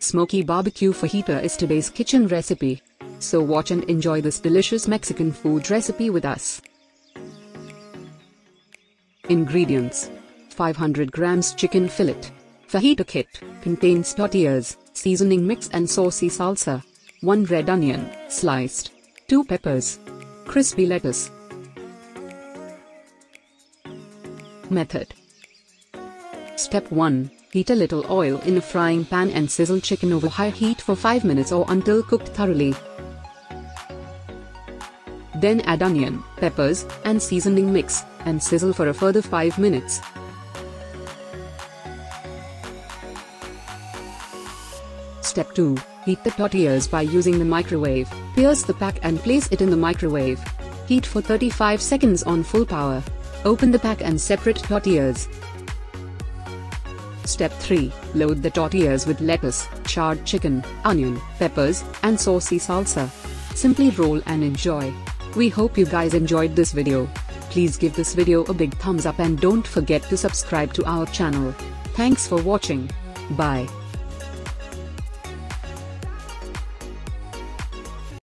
Smoky BBQ Fajita is today's kitchen recipe. So watch and enjoy this delicious Mexican food recipe with us. Ingredients: 500 grams chicken fillet. Fajita kit contains tortillas, seasoning mix and saucy salsa. 1 red onion, sliced. 2 peppers. Crispy lettuce. Method. Step 1. Heat a little oil in a frying pan and sizzle chicken over high heat for 5 minutes or until cooked thoroughly. Then add onion, peppers, and seasoning mix, and sizzle for a further 5 minutes. Step 2. Heat the tortillas by using the microwave. Pierce the pack and place it in the microwave. Heat for 35 seconds on full power. Open the pack and separate tortillas. Step 3. Load the tortillas with lettuce, charred chicken, onion, peppers, and saucy salsa. Simply roll and enjoy. We hope you guys enjoyed this video. Please give this video a big thumbs up and don't forget to subscribe to our channel. Thanks for watching. Bye.